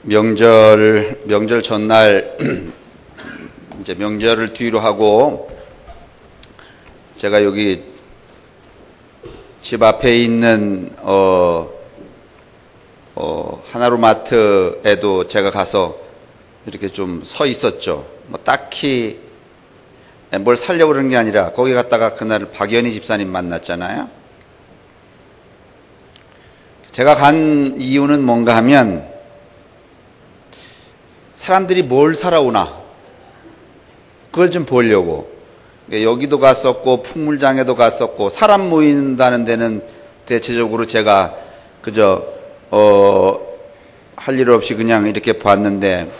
명절 전날 이제 명절을 뒤로 하고 제가 여기 집 앞에 있는 하나로마트에도 제가 가서 이렇게 좀 서 있었죠. 뭐 딱히 뭘 사려고 그런 게 아니라 거기 갔다가 그날 박연희 집사님 만났잖아요. 제가 간 이유는 뭔가 하면 사람들이 뭘 사러 오나 그걸 좀 보려고. 여기도 갔었고 풍물장에도 갔었고 사람 모인다는 데는 대체적으로 제가 그저 할 일 없이 그냥 이렇게 봤는데,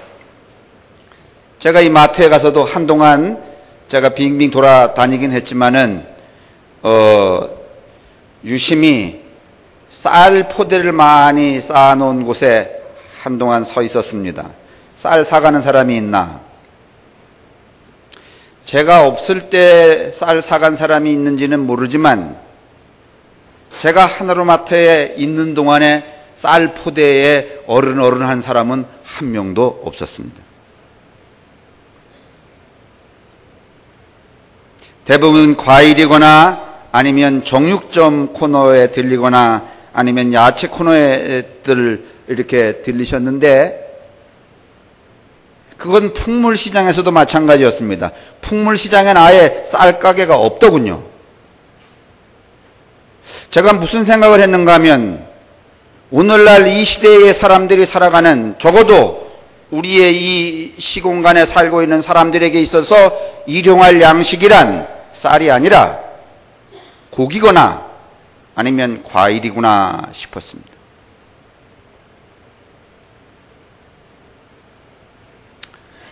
제가 이 마트에 가서도 한동안 제가 빙빙 돌아다니긴 했지만은 유심히 쌀 포대를 많이 쌓아놓은 곳에 한동안 서 있었습니다. 쌀 사가는 사람이 있나? 제가 없을 때 쌀 사간 사람이 있는지는 모르지만 제가 하나로마트에 있는 동안에 쌀 포대에 어른한 사람은 한 명도 없었습니다. 대부분 과일이거나 아니면 정육점 코너에 들리거나 아니면 야채 코너에 이렇게 들리셨는데, 그건 풍물시장에서도 마찬가지였습니다. 풍물시장엔 아예 쌀 가게가 없더군요. 제가 무슨 생각을 했는가 하면, 오늘날 이 시대의 사람들이 살아가는, 적어도 우리의 이 시공간에 살고 있는 사람들에게 있어서 일용할 양식이란 쌀이 아니라 고기거나 아니면 과일이구나 싶었습니다.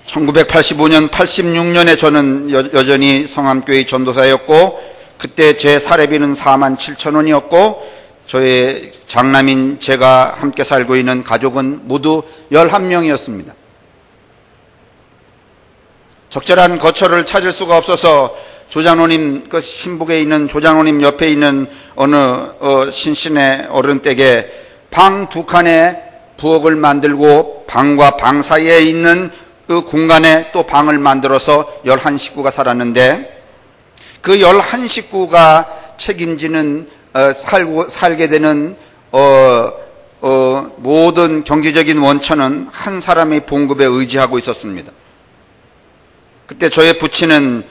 (1985년) 86년에 저는 여전히 성암교회 전도사였고, 그때 제 사례비는 47,000원이었고 저의 장남인 제가 함께 살고 있는 가족은 모두 11명이었습니다. 적절한 거처를 찾을 수가 없어서 조장로님, 그 신북에 있는 조장로님 옆에 있는 어느 신신의 어른 댁에 방 2칸에 부엌을 만들고 방과 방 사이에 있는 그 공간에 또 방을 만들어서 11식구가 살았는데, 그 11식구가 책임지는 살게 되는 모든 경제적인 원천은 한 사람의 봉급에 의지하고 있었습니다. 그때 저의 부친은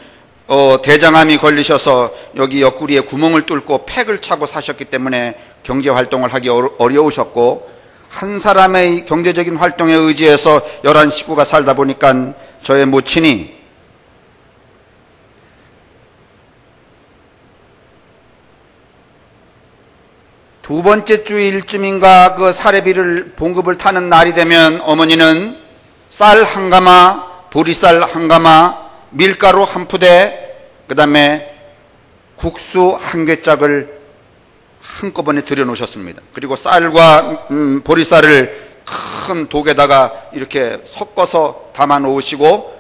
대장암이 걸리셔서 여기 옆구리에 구멍을 뚫고 팩을 차고 사셨기 때문에 경제 활동을 하기 어려우셨고, 한 사람의 경제적인 활동에 의지해서 11식구가 살다 보니까 저의 모친이 두 번째 주일쯤인가 그 사례비를 봉급을 타는 날이 되면 어머니는 쌀 한 가마, 보리쌀 한 가마, 밀가루 한 푸대, 그 다음에 국수 한 괴짝을 한꺼번에 들여놓으셨습니다. 그리고 쌀과 보리쌀을 큰 독에다가 이렇게 섞어서 담아 놓으시고,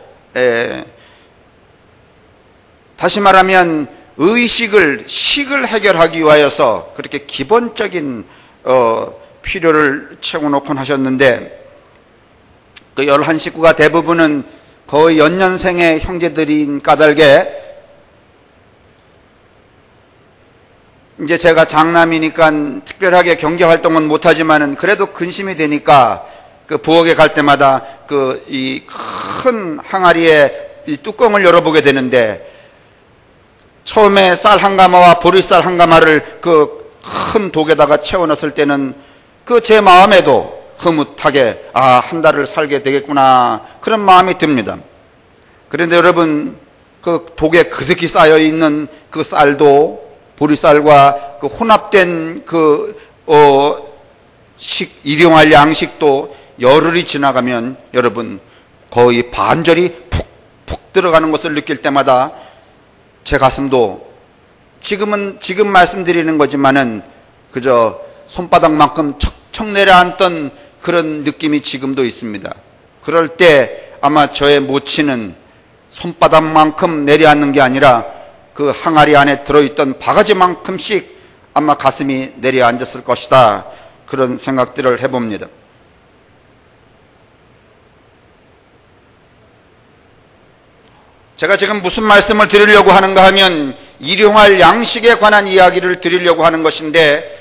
다시 말하면 식을 해결하기 위하여서 그렇게 기본적인 필요를 채워놓곤 하셨는데, 그 11식구가 대부분은 거의 연년생의 형제들인 까닭에 이제 제가 장남이니까 특별하게 경제활동은 못하지만은 그래도 근심이 되니까 그 부엌에 갈 때마다 그 이 큰 항아리에 이 뚜껑을 열어보게 되는데, 처음에 쌀 한 가마와 보리쌀 한 가마를 그 큰 독에다가 채워넣었을 때는 그 제 마음에도 흐뭇하게 한 달을 살게 되겠구나 그런 마음이 듭니다. 그런데 여러분, 그 독에 그득히 쌓여있는 그 쌀도 보리쌀과 그 혼합된 일용할 양식도 열흘이 지나가면 여러분 거의 반절이 푹푹 들어가는 것을 느낄 때마다 제 가슴도 지금 말씀드리는 거지만은 그저 손바닥만큼 척척 내려앉던 그런 느낌이 지금도 있습니다. 그럴 때 아마 저의 모친은 손바닥만큼 내려앉는 게 아니라 그 항아리 안에 들어있던 바가지만큼씩 아마 가슴이 내려앉았을 것이다, 그런 생각들을 해봅니다. 제가 지금 무슨 말씀을 드리려고 하는가 하면 일용할 양식에 관한 이야기를 드리려고 하는 것인데,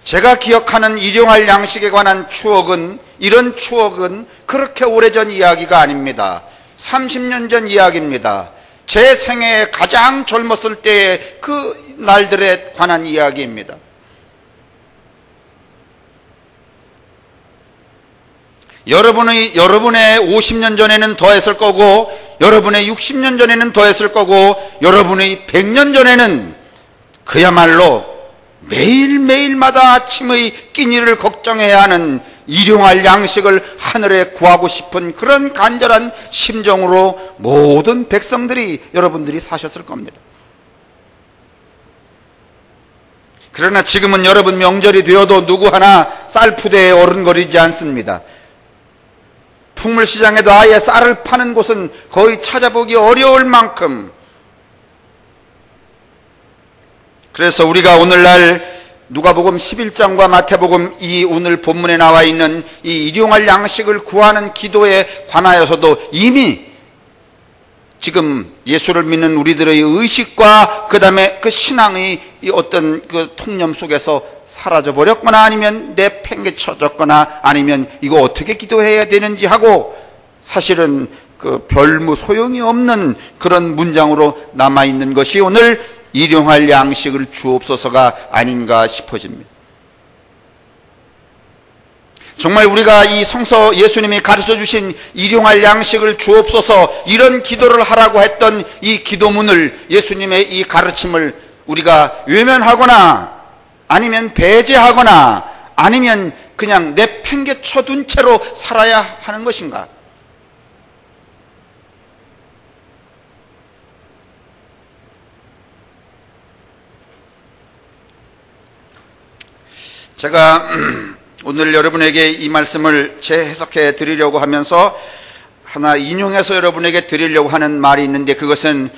제가 기억하는 일용할 양식에 관한 추억은, 이런 추억은 그렇게 오래전 이야기가 아닙니다. 30년 전 이야기입니다. 제 생애에 가장 젊었을 때의 그 날들에 관한 이야기입니다. 여러분의 50년 전에는 더했을 거고, 여러분의 60년 전에는 더했을 거고, 여러분의 100년 전에는 그야말로 매일매일마다 아침의 끼니를 걱정해야 하는 일용할 양식을 하늘에 구하고 싶은 그런 간절한 심정으로 모든 백성들이, 여러분들이 사셨을 겁니다. 그러나 지금은 여러분 명절이 되어도 누구 하나 쌀푸대에 어른거리지 않습니다. 풍물시장에도 아예 쌀을 파는 곳은 거의 찾아보기 어려울 만큼, 그래서 우리가 오늘날 누가복음 11장과 마태복음 이 오늘 본문에 나와 있는 이 일용할 양식을 구하는 기도에 관하여서도 이미 지금 예수를 믿는 우리들의 의식과 그 다음에 그 신앙의 이 어떤 그 통념 속에서 사라져 버렸거나 아니면 내팽개쳐졌거나 아니면 이거 어떻게 기도해야 되는지 하고 사실은 그 별무 소용이 없는 그런 문장으로 남아있는 것이 오늘 일용할 양식을 주옵소서가 아닌가 싶어집니다. 정말 우리가 이 성서 예수님이 가르쳐 주신 일용할 양식을 주옵소서, 이런 기도를 하라고 했던 이 기도문을, 예수님의 이 가르침을 우리가 외면하거나 아니면 배제하거나 아니면 그냥 내팽개쳐 둔 채로 살아야 하는 것인가? 제가 오늘 여러분에게 이 말씀을 재해석해 드리려고 하면서 하나 인용해서 여러분에게 드리려고 하는 말이 있는데, 그것은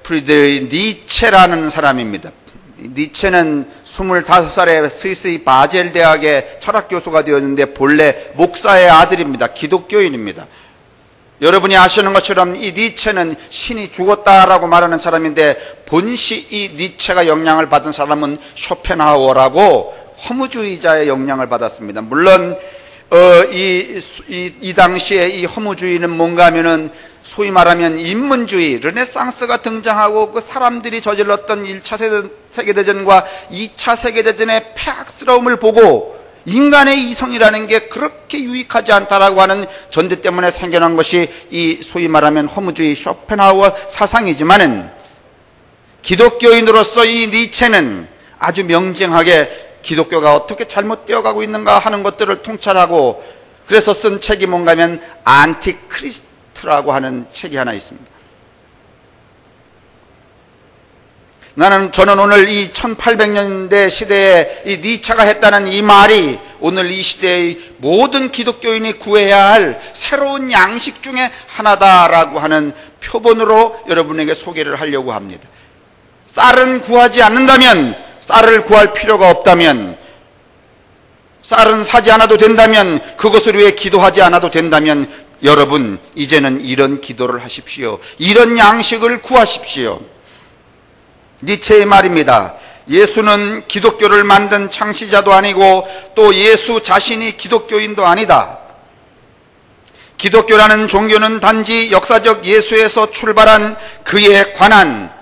프리드리히 니체라는 사람입니다. 니체는 25살에 스위스의 바젤 대학의 철학 교수가 되었는데 본래 목사의 아들입니다. 기독교인입니다. 여러분이 아시는 것처럼 이 니체는 신이 죽었다라고 말하는 사람인데, 본시 이 니체가 영향을 받은 사람은 쇼펜하우어라고 허무주의자의 영향을 받았습니다. 물론 이 당시에 이 허무주의는 뭔가 하면은 소위 말하면 인문주의, 르네상스가 등장하고 그 사람들이 저질렀던 1차 세계대전과 2차 세계대전의 폐악스러움을 보고 인간의 이성이라는 게 그렇게 유익하지 않다라고 하는 전제 때문에 생겨난 것이 이 소위 말하면 허무주의 쇼펜하우어 사상이지만은, 기독교인으로서 이 니체는 아주 명징하게 기독교가 어떻게 잘못되어 가고 있는가 하는 것들을 통찰하고, 그래서 쓴 책이 뭔가 하면 안티크리스트라고 하는 책이 하나 있습니다. 저는 오늘 이 1800년대 시대에 이 니체가 했다는 이 말이 오늘 이 시대의 모든 기독교인이 구해야 할 새로운 양식 중에 하나다라고 하는 표본으로 여러분에게 소개를 하려고 합니다. 쌀은 구하지 않는다면, 쌀을 구할 필요가 없다면, 쌀은 사지 않아도 된다면, 그것을 위해 기도하지 않아도 된다면, 여러분 이제는 이런 기도를 하십시오. 이런 양식을 구하십시오. 니체의 말입니다. 예수는 기독교를 만든 창시자도 아니고 또 예수 자신이 기독교인도 아니다. 기독교라는 종교는 단지 역사적 예수에서 출발한 그에 관한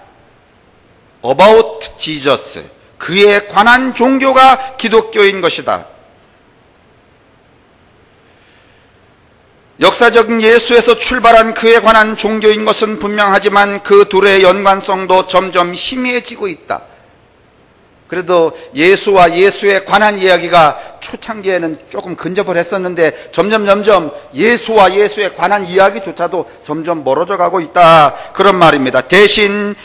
About Jesus, 그에 관한 종교가 기독교인 것이다. 역사적인 예수에서 출발한 그에 관한 종교인 것은 분명하지만 그 둘의 연관성도 점점 희미해지고 있다. 그래도 예수와 예수에 관한 이야기가 초창기에는 조금 근접을 했었는데 점점 예수와 예수에 관한 이야기조차도 점점 멀어져 가고 있다, 그런 말입니다. 대신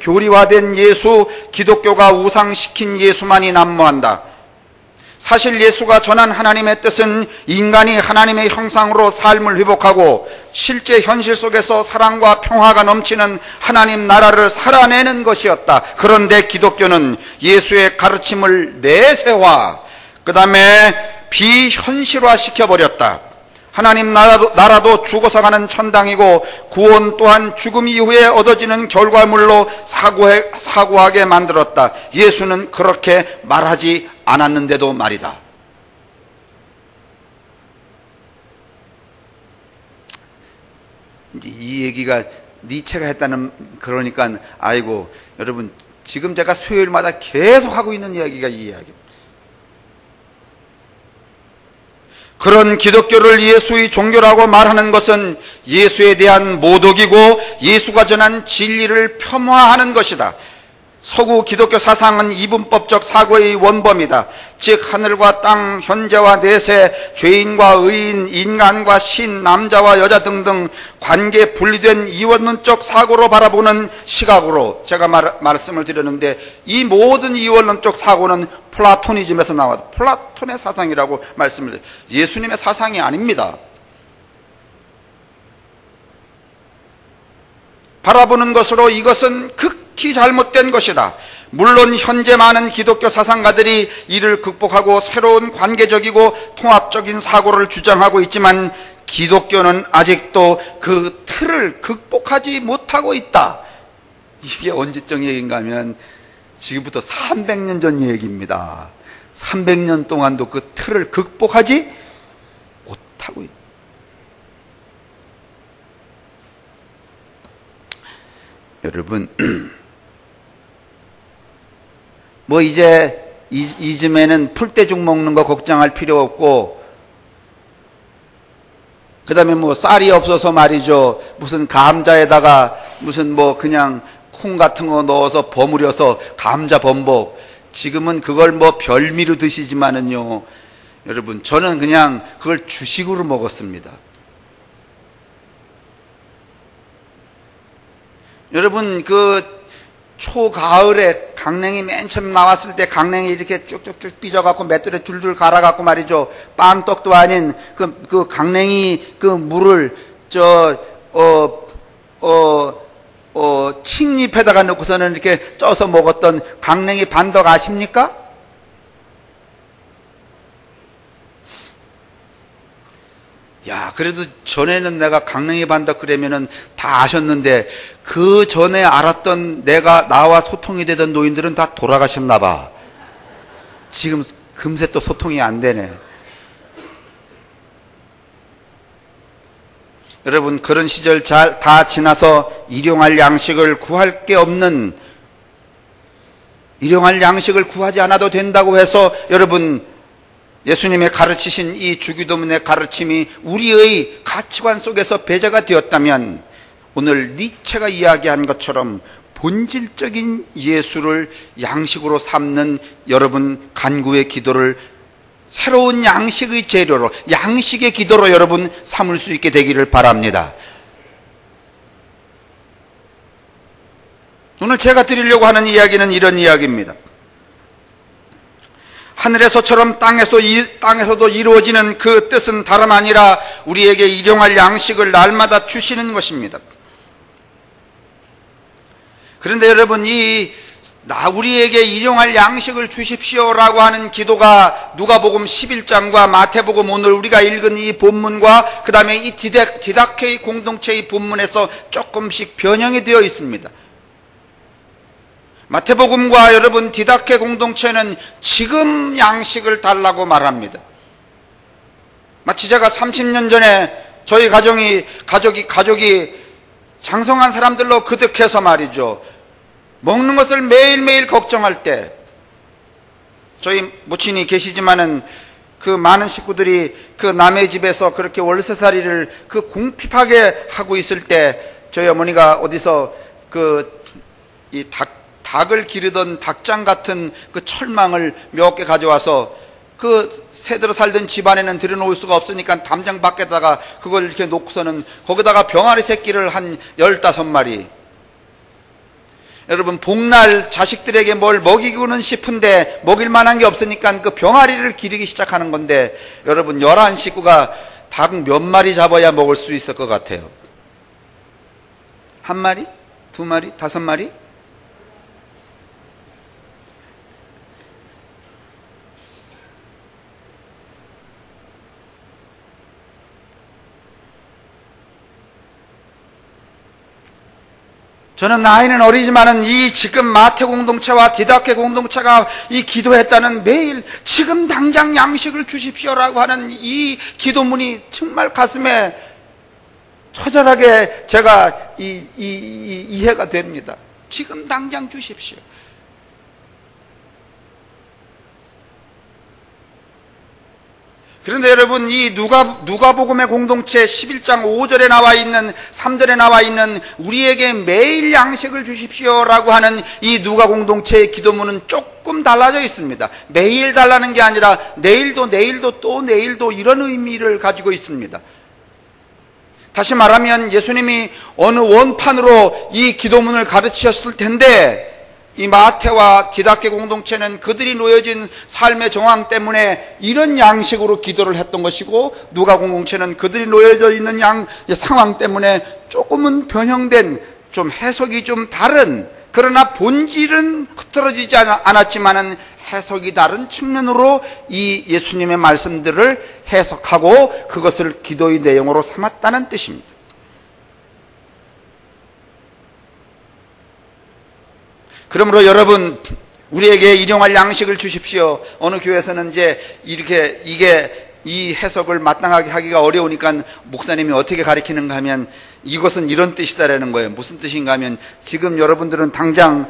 교리화된 예수, 기독교가 우상시킨 예수만이 난무한다. 사실 예수가 전한 하나님의 뜻은 인간이 하나님의 형상으로 삶을 회복하고 실제 현실 속에서 사랑과 평화가 넘치는 하나님 나라를 살아내는 것이었다. 그런데 기독교는 예수의 가르침을 내세화, 그 다음에 비현실화 시켜버렸다. 하나님 나라도 죽어서 가는 천당이고 구원 또한 죽음 이후에 얻어지는 결과물로 사고하게 만들었다. 예수는 그렇게 말하지 않았는데도 말이다. 이제 이 얘기가 니체가 했다는, 그러니까 아이고 여러분, 지금 제가 수요일마다 계속 하고 있는 이야기가 이 이야기입니다. 그런 기독교를 예수의 종교라고 말하는 것은 예수에 대한 모독이고 예수가 전한 진리를 폄하하는 것이다. 서구 기독교 사상은 이분법적 사고의 원범이다. 즉 하늘과 땅, 현재와 내세, 죄인과 의인, 인간과 신, 남자와 여자 등등 관계 분리된 이원론적 사고로 바라보는 시각으로 제가 말씀을 드렸는데, 이 모든 이원론적 사고는 플라토니즘에서 나왔다. 플라톤의 사상이라고 말씀을 드려요. 예수님의 사상이 아닙니다. 바라보는 것으로 이것은 극히 잘못된 것이다. 물론 현재 많은 기독교 사상가들이 이를 극복하고 새로운 관계적이고 통합적인 사고를 주장하고 있지만 기독교는 아직도 그 틀을 극복하지 못하고 있다. 이게 언제적 얘기인가 하면 지금부터 300년 전 얘기입니다. 300년 동안도 그 틀을 극복하지 못하고 있다. 여러분, 뭐 이제 이쯤에는 풀떼죽 먹는 거 걱정할 필요 없고, 그 다음에 뭐 쌀이 없어서 말이죠, 무슨 감자에다가 무슨 뭐 그냥 콩 같은 거 넣어서 버무려서 감자 범벅, 지금은 그걸 뭐 별미로 드시지만은요, 여러분 저는 그냥 그걸 주식으로 먹었습니다. 여러분 그 초가을에 강냉이 맨 처음 나왔을 때 강냉이 이렇게 쭉쭉쭉 삐져갖고 맷돌에 줄줄 갈아갖고 말이죠, 빵떡도 아닌 그 강냉이 그 물을 칡잎에다가 넣고서는 이렇게 쪄서 먹었던 강냉이 반덕 아십니까? 야, 그래도 전에는 내가 강냉이 반덕 그러면은 다 아셨는데, 그 전에 알았던 나와 소통이 되던 노인들은 다 돌아가셨나 봐. 지금 금세 또 소통이 안 되네. 여러분, 그런 시절 다 지나서 일용할 양식을 구할 게 없는, 일용할 양식을 구하지 않아도 된다고 해서 여러분, 예수님의 가르치신 이 주기도문의 가르침이 우리의 가치관 속에서 배제가 되었다면 오늘 니체가 이야기한 것처럼 본질적인 예수를 양식으로 삼는 여러분 간구의 기도를 새로운 양식의 재료로, 양식의 기도로 여러분 삼을 수 있게 되기를 바랍니다. 오늘 제가 드리려고 하는 이야기는 이런 이야기입니다. 하늘에서처럼 땅에서도 이루어지는 그 뜻은 다름 아니라 우리에게 일용할 양식을 날마다 주시는 것입니다. 그런데 여러분, 우리에게 일용할 양식을 주십시오라고 하는 기도가 누가복음 11장과 마태복음 오늘 우리가 읽은 이 본문과 그 다음에 이 디다케의 공동체의 본문에서 조금씩 변형이 되어 있습니다. 마태복음과 여러분 디다케 공동체는 지금 양식을 달라고 말합니다. 마치 제가 30년 전에 저희 가족이 장성한 사람들로 그득해서 말이죠, 먹는 것을 매일매일 걱정할 때, 저희 모친이 계시지만은 그 많은 식구들이 그 남의 집에서 그렇게 월세살이를 그 궁핍하게 하고 있을 때 저희 어머니가 어디서 이 닭을 기르던 닭장 같은 그 철망을 몇 개 가져와서 그 새들어 살던 집안에는 들여놓을 수가 없으니까 담장 밖에다가 그걸 이렇게 놓고서는 거기다가 병아리 새끼를 한 15마리. 여러분, 복날 자식들에게 뭘 먹이고는 싶은데 먹일 만한 게 없으니까 그 병아리를 기르기 시작하는 건데, 여러분 11식구가 닭 몇 마리 잡아야 먹을 수 있을 것 같아요? 한 마리? 두 마리? 5마리? 저는 나이는 어리지만은 이 지금 마태 공동체와 디다케 공동체가 이 기도했다는 매일 지금 당장 양식을 주십시오라고 하는 이 기도문이 정말 가슴에 처절하게 제가 이해가 됩니다. 지금 당장 주십시오. 그런데 여러분, 이 누가복음의 공동체 11장 5절에 나와 있는, 3절에 나와 있는 우리에게 매일 양식을 주십시오라고 하는 이 누가 공동체의 기도문은 조금 달라져 있습니다. 매일 달라는 게 아니라 내일도 또 내일도 이런 의미를 가지고 있습니다. 다시 말하면 예수님이 어느 원판으로 이 기도문을 가르치셨을 텐데, 이 마태와 디다케 공동체는 그들이 놓여진 삶의 정황 때문에 이런 양식으로 기도를 했던 것이고, 누가 공동체는 그들이 놓여져 있는 상황 때문에 조금은 변형된, 좀 해석이 좀 다른, 그러나 본질은 흐트러지지 않았지만은 해석이 다른 측면으로 이 예수님의 말씀들을 해석하고 그것을 기도의 내용으로 삼았다는 뜻입니다. 그러므로 여러분, 우리에게 일용할 양식을 주십시오. 어느 교회에서는 이제 이 해석을 마땅하게 하기가 어려우니까 목사님이 어떻게 가르치는가 하면 이것은 이런 뜻이다라는 거예요. 무슨 뜻인가 하면, 지금 여러분들은 당장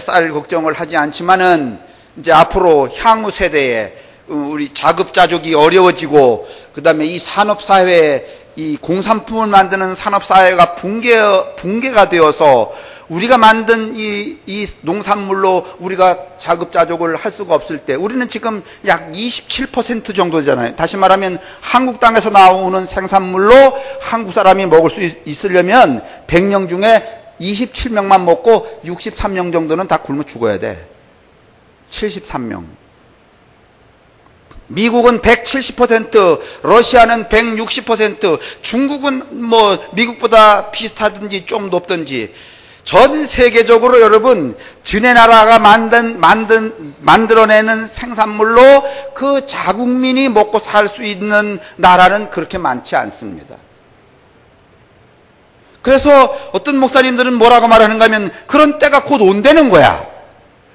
쌀 걱정을 하지 않지만은 이제 앞으로 향후 세대에 우리 자급자족이 어려워지고, 그 다음에 이 산업사회에 이 공산품을 만드는 산업사회가 붕괴가 되어서 우리가 만든 이 농산물로 우리가 자급자족을 할 수가 없을 때, 우리는 지금 약 27% 정도잖아요. 다시 말하면 한국 땅에서 나오는 생산물로 한국 사람이 먹을 수 있으려면 100명 중에 27명만 먹고 63명 정도는 다 굶어 죽어야 돼. 73명. 미국은 170%, 러시아는 160%, 중국은 뭐 미국보다 비슷하든지 좀 높든지, 전 세계적으로 여러분, 지네 나라가 만들어내는 생산물로 그 자국민이 먹고 살 수 있는 나라는 그렇게 많지 않습니다. 그래서 어떤 목사님들은 뭐라고 말하는가 하면, 그런 때가 곧 온다는 거야.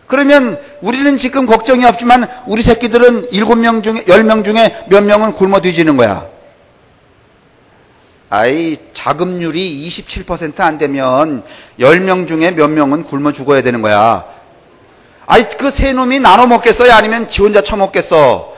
그러면 우리는 지금 걱정이 없지만 우리 새끼들은 7명 중에 10명 중에 몇 명은 굶어 뒤지는 거야. 아이, 자급률이 27% 안 되면 10명 중에 몇 명은 굶어 죽어야 되는 거야. 아이, 그 세 놈이 나눠 먹겠어요? 아니면 지 혼자 처먹겠어?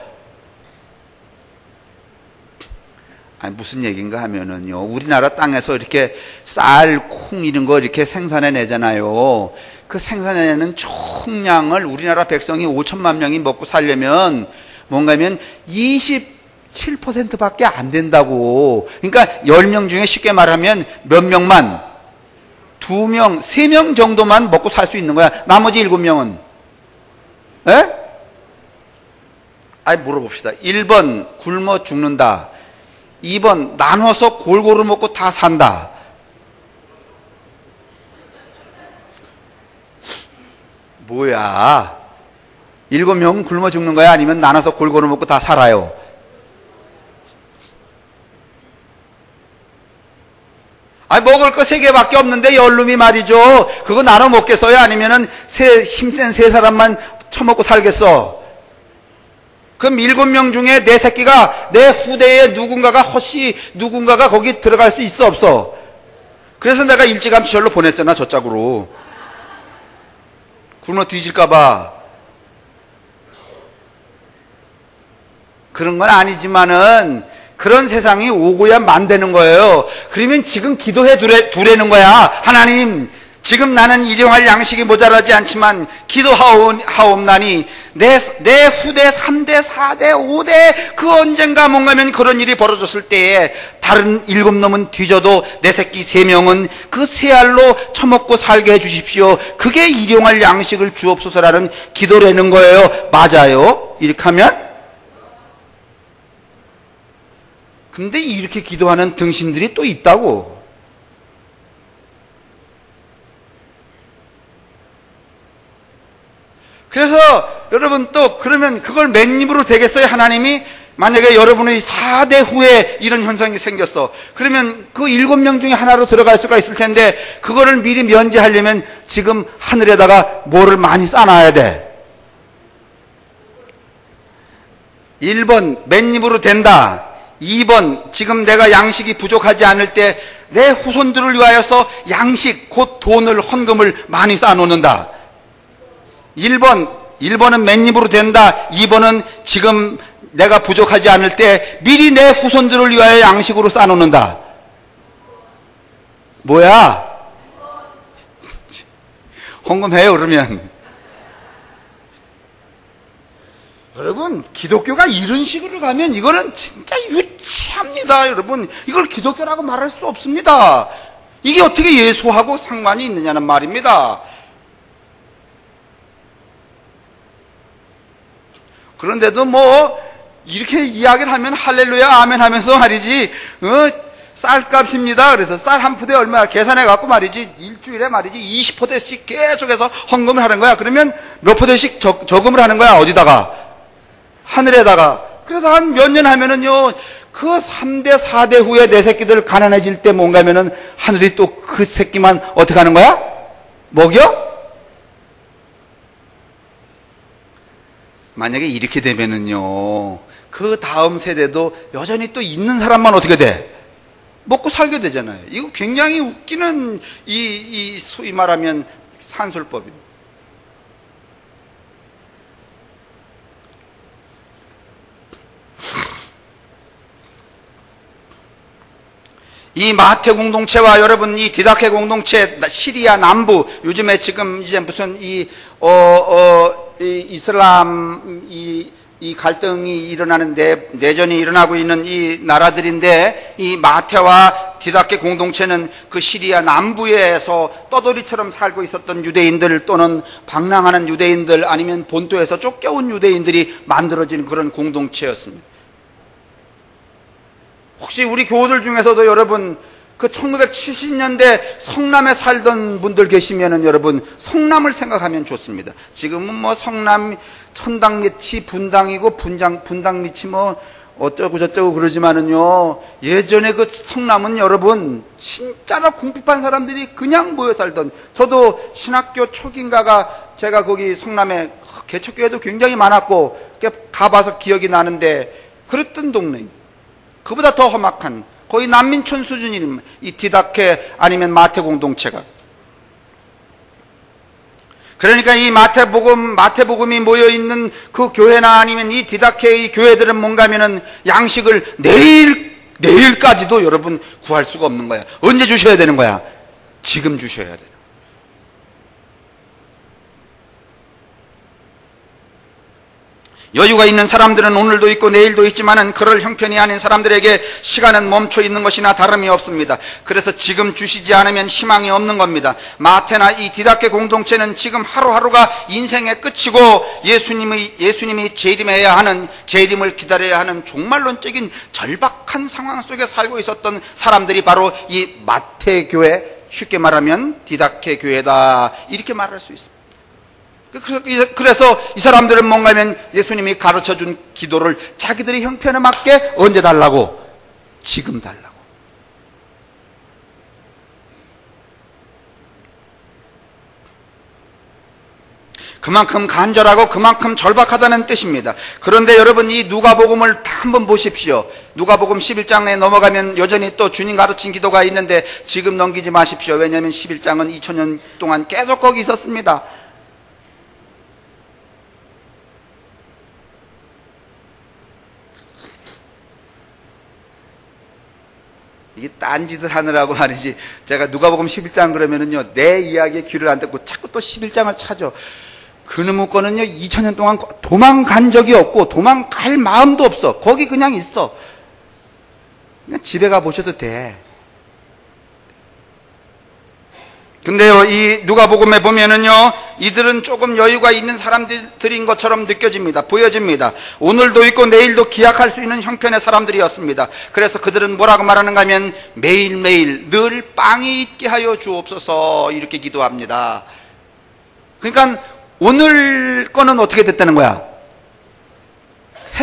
아니, 무슨 얘기인가 하면은요, 우리나라 땅에서 이렇게 쌀, 콩 이런 거 이렇게 생산해내잖아요. 그 생산해내는 총량을 우리나라 백성이 5천만 명이 먹고 살려면 뭔가 하면 27%밖에 안 된다고. 그러니까 10명 중에 쉽게 말하면 몇 명만, 2명, 3명 정도만 먹고 살 수 있는 거야. 나머지 7명은. 에? 아니, 물어봅시다. 1번 굶어 죽는다. 2번 나눠서 골고루 먹고 다 산다. 뭐야? 7명은 굶어 죽는 거야? 아니면 나눠서 골고루 먹고 다 살아요? 아니, 먹을 거 3개밖에 없는데 열놈이 말이죠. 그거 나눠 먹겠어요? 아니면은 힘센 3사람만 처먹고 살겠어? 그럼 7명 중에 내 새끼가, 내 후대에 누군가가 거기 들어갈 수 있어, 없어? 그래서 내가 일찌감치 절로 보냈잖아, 저 짝으로. 굶어 뒤질까봐. 그런 건 아니지만은, 그런 세상이 오고야 만되는 거예요. 그러면 지금 기도해 두라는 거야. 하나님, 지금 나는 일용할 양식이 모자라지 않지만 기도하옵나니 내 후대 3대 4대 5대 그 언젠가 뭔가면 그런 일이 벌어졌을 때에 다른 7놈은 뒤져도 내 새끼 3명은 그 새 알로 처먹고 살게 해주십시오. 그게 일용할 양식을 주옵소서라는 기도라는 거예요. 맞아요? 이렇게 하면? 근데 이렇게 기도하는 등신들이 또 있다고. 그래서 여러분, 또 그러면 그걸 맨입으로 되겠어요? 하나님이 만약에 여러분의 4대 후에 이런 현상이 생겼어. 그러면 그 7명 중에 하나로 들어갈 수가 있을 텐데 그거를 미리 면제하려면 지금 하늘에다가 뭐를 많이 쌓아놔야 돼. 1번 맨입으로 된다. 2번2번 내가 양식이 부족하지 않을 때 내 후손들을 위하여서 양식 곧 돈을 헌금을 많이 쌓아놓는다. 1번은 맨입으로 된다. 2번은 지금 내가 부족하지 않을 때 미리 내 후손들을 위하여 양식으로 쌓아놓는다. 뭐야? 헌금해요 그러면. 여러분, 기독교가 이런 식으로 가면 이거는 진짜 유치합니다. 여러분, 이걸 기독교라고 말할 수 없습니다. 이게 어떻게 예수하고 상관이 있느냐는 말입니다. 그런데도 뭐 이렇게 이야기를 하면 할렐루야 아멘 하면서 말이지, 쌀값입니다. 그래서 쌀 한 푸대 얼마 계산해 갖고 말이지, 일주일에 말이지 20포대씩 계속해서 헌금을 하는 거야. 그러면 몇 포대씩 저금을 하는 거야. 어디다가? 하늘에다가. 그래서 한 몇 년 하면은요, 그 3대 4대 후에 내 새끼들 가난해질 때 뭔가 하면은 하늘이 또 그 새끼만 어떻게 하는 거야? 먹여? 만약에 이렇게 되면은요, 그 다음 세대도 여전히 또 있는 사람만 어떻게 돼? 먹고 살게 되잖아요. 이거 굉장히 웃기는 이 소위 말하면 산술법입니다. 이 마태 공동체와 여러분 이 디다케 공동체, 시리아 남부, 요즘에 지금 이제 무슨 이슬람 이 갈등이 일어나는데, 내전이 일어나고 있는 이 나라들인데, 이 마태와 디다케 공동체는 그 시리아 남부에서 떠돌이처럼 살고 있었던 유대인들 또는 방랑하는 유대인들 아니면 본토에서 쫓겨온 유대인들이 만들어진 그런 공동체였습니다. 혹시 우리 교우들 중에서도 여러분 그 1970년대 성남에 살던 분들 계시면은 여러분 성남을 생각하면 좋습니다. 지금은 뭐 성남 천당 밑이 분당이고 분당 밑이 뭐 어쩌고 저쩌고 그러지만은요, 예전에 그 성남은 여러분 진짜로 궁핍한 사람들이 그냥 모여 살던, 저도 신학교 초기인가가 제가 거기 성남에 개척교회도 굉장히 많았고 가봐서 기억이 나는데 그랬던 동네입니다. 그보다 더 험악한 거의 난민촌 수준인 이 디다케 아니면 마태 공동체가. 그러니까 이 마태복음이 모여있는 그 교회나 아니면 이 디다케의 교회들은 뭔가 하면은 양식을 내일까지도 여러분 구할 수가 없는 거야. 언제 주셔야 되는 거야? 지금 주셔야 돼요. 여유가 있는 사람들은 오늘도 있고 내일도 있지만은 그럴 형편이 아닌 사람들에게 시간은 멈춰 있는 것이나 다름이 없습니다. 그래서 지금 주시지 않으면 희망이 없는 겁니다. 마태나 이 디다케 공동체는 지금 하루하루가 인생의 끝이고 예수님이 재림해야 하는, 재림을 기다려야 하는 종말론적인 절박한 상황 속에 살고 있었던 사람들이 바로 이 마태 교회, 쉽게 말하면 디다케 교회다, 이렇게 말할 수 있습니다. 그래서 이 사람들은 뭔가 하면 예수님이 가르쳐준 기도를 자기들의 형편에 맞게 언제 달라고? 지금 달라고. 그만큼 간절하고 그만큼 절박하다는 뜻입니다. 그런데 여러분 이 누가복음을 다 한번 보십시오. 누가복음 11장에 넘어가면 여전히 또 주님 가르친 기도가 있는데 지금 넘기지 마십시오. 왜냐하면 11장은 2000년 동안 계속 거기 있었습니다. 이게 딴짓을 하느라고 말이지, 제가 누가복음 11장 그러면은요, 내 이야기에 귀를 안 듣고 자꾸 또 11장을 찾아. 그놈의 거는요 2000년 동안 도망간 적이 없고 도망갈 마음도 없어. 거기 그냥 있어. 그냥 집에 가 보셔도 돼. 근데요, 이 누가복음에 보면은요, 이들은 조금 여유가 있는 사람들인 것처럼 느껴집니다. 보여집니다. 오늘도 있고 내일도 기약할 수 있는 형편의 사람들이었습니다. 그래서 그들은 뭐라고 말하는가 하면 매일매일 늘 빵이 있게 하여 주옵소서, 이렇게 기도합니다. 그러니까 오늘 거는 어떻게 됐다는 거야?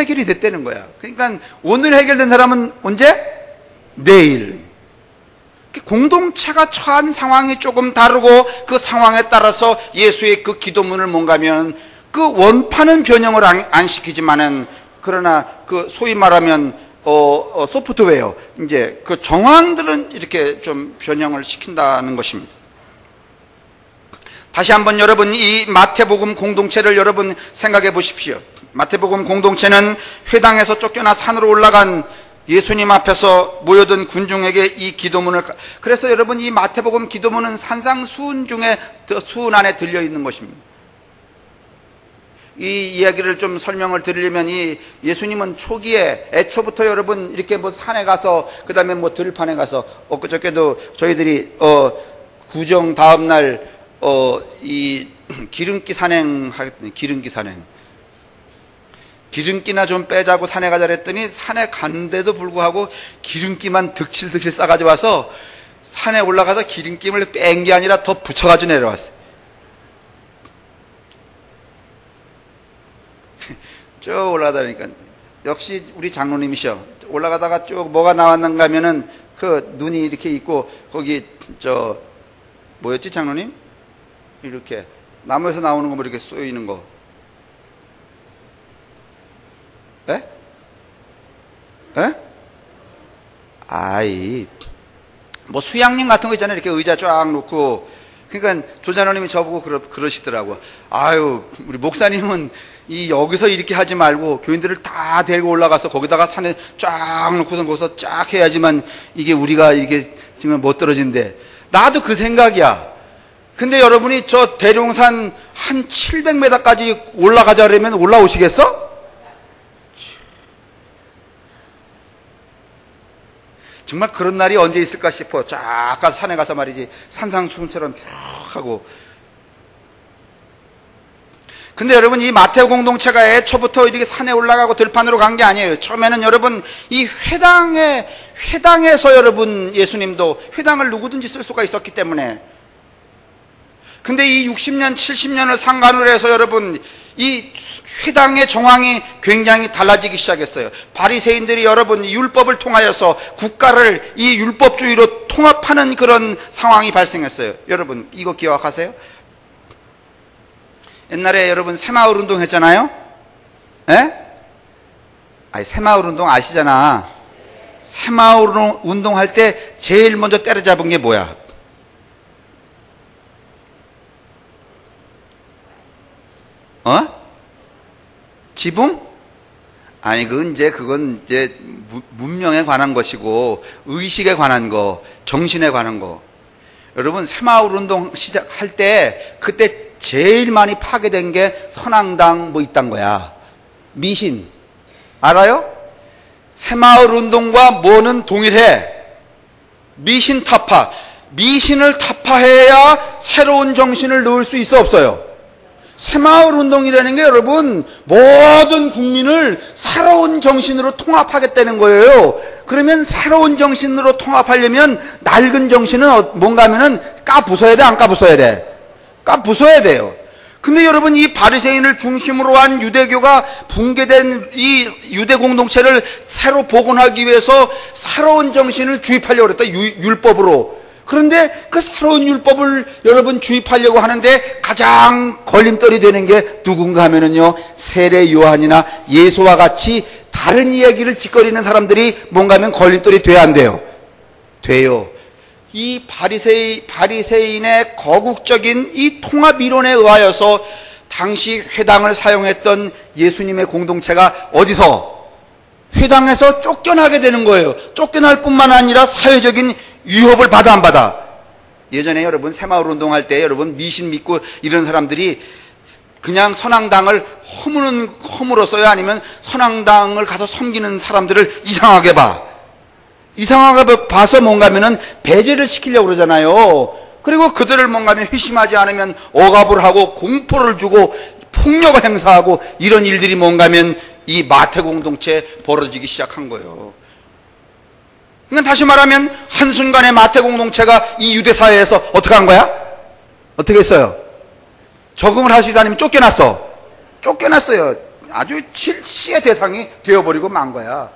해결이 됐다는 거야. 그러니까 오늘 해결된 사람은 언제? 내일. 공동체가 처한 상황이 조금 다르고 그 상황에 따라서 예수의 그 기도문을 뭔가면 그 원판은 변형을 안 시키지만은 그러나 그 소위 말하면 소프트웨어 이제 그 정황들은 이렇게 좀 변형을 시킨다는 것입니다. 다시 한번 여러분 이 마태복음 공동체를 여러분 생각해 보십시오. 마태복음 공동체는 회당에서 쫓겨나 산으로 올라간 예수님 앞에서 모여든 군중에게 이 기도문을, 그래서 여러분 이 마태복음 기도문은 산상수훈 중에 수훈 안에 들려 있는 것입니다. 이 이야기를 좀 설명을 드리려면 이 예수님은 초기에 애초부터 여러분 이렇게 뭐 산에 가서 그 다음에 뭐 들판에 가서 엊그저께도 저희들이 구정 다음 날 이 기름기 산행 하겠더니 기름기나 좀 빼자고 산에 가자 그랬더니 산에 갔는데도 불구하고 기름기만 득실득실 싸가지고 와서 산에 올라가서 기름기를 뺀 게 아니라 더 붙여가지고 내려왔어요. 쭉 올라가다니까 역시 우리 장로님이셔. 올라가다가 쭉 뭐가 나왔는가 하면은 그 눈이 이렇게 있고 거기 뭐였지 장로님? 이렇게 나무에서 나오는 거 뭐 이렇게 쏘이는 거. 에? 에? 아이 뭐 수양림 같은 거 있잖아요. 이렇게 의자 쫙 놓고. 그러니까 조장로님이 저보고 그러시더라고. 아유 우리 목사님은 여기서 이렇게 하지 말고 교인들을 다 데리고 올라가서 거기다가 산에 쫙 놓고서 거기서 쫙 해야지만 이게 우리가 이게 지금 못 떨어진대. 나도 그 생각이야. 근데 여러분이 저 대룡산 한 700m까지 올라가자 그러면 올라오시겠어? 정말 그런 날이 언제 있을까 싶어. 쫙 가서 산에 가서 말이지 산상수훈처럼 쭉 하고. 근데 여러분 이 마태오 공동체가 애초부터 이렇게 산에 올라가고 들판으로 간 게 아니에요. 처음에는 여러분 이 회당에서 여러분 예수님도 회당을 누구든지 쓸 수가 있었기 때문에. 근데 이 60년 70년을 상관으로 해서 여러분 이 회당의 정황이 굉장히 달라지기 시작했어요. 바리새인들이 여러분 율법을 통하여서 국가를 이 율법주의로 통합하는 그런 상황이 발생했어요. 여러분 이거 기억하세요? 옛날에 여러분 새마을 운동 했잖아요? 에? 아니 새마을 운동 아시잖아. 새마을 운동 할 때 제일 먼저 때려잡은 게 뭐야? 지붕? 아니 그건 이제 문명에 관한 것이고 의식에 관한 거, 정신에 관한 거. 여러분 새마을 운동 시작할 때 그때 제일 많이 파괴된 게 선앙당 뭐 있단 거야. 미신 알아요? 새마을 운동과 뭐는 동일해. 미신 타파. 미신을 타파해야 새로운 정신을 넣을 수 있어 없어요? 새마을 운동이라는 게 여러분 모든 국민을 새로운 정신으로 통합하겠다는 거예요. 그러면 새로운 정신으로 통합하려면 낡은 정신은 뭔가 하면은 까부숴야 돼, 안 까부숴야 돼? 까부숴야 돼요. 근데 여러분 이 바리새인을 중심으로 한 유대교가 붕괴된 이 유대 공동체를 새로 복원하기 위해서 새로운 정신을 주입하려고 그랬다. 율법으로. 그런데 그 새로운 율법을 여러분 주입하려고 하는데 가장 걸림돌이 되는 게 누군가 하면은요, 세례 요한이나 예수와 같이 다른 이야기를 짓거리는 사람들이 뭔가 하면 걸림돌이 돼야 안 돼요? 돼요. 이 바리새인의 거국적인 이 통합 이론에 의하여서 당시 회당을 사용했던 예수님의 공동체가 어디서? 회당에서 쫓겨나게 되는 거예요. 쫓겨날 뿐만 아니라 사회적인 위협을 받아 안 받아? 예전에 여러분 새마을 운동할 때 여러분 미신 믿고 이런 사람들이 그냥 선앙당을 허물었어요? 아니면 선앙당을 가서 섬기는 사람들을 이상하게 봐? 이상하게 봐서 뭔가 하면은 배제를 시키려고 그러잖아요. 그리고 그들을 뭔가 하면 회심하지 않으면 억압을 하고 공포를 주고 폭력을 행사하고 이런 일들이 뭔가 하면 이 마태 공동체에 벌어지기 시작한 거예요. 그러니까 다시 말하면 한순간에 마태 공동체가 이 유대 사회에서 어떻게 한 거야? 어떻게 했어요? 적응을 할 수 있다 아니면 쫓겨났어? 쫓겨났어요. 아주 질시의 대상이 되어버리고 만 거야.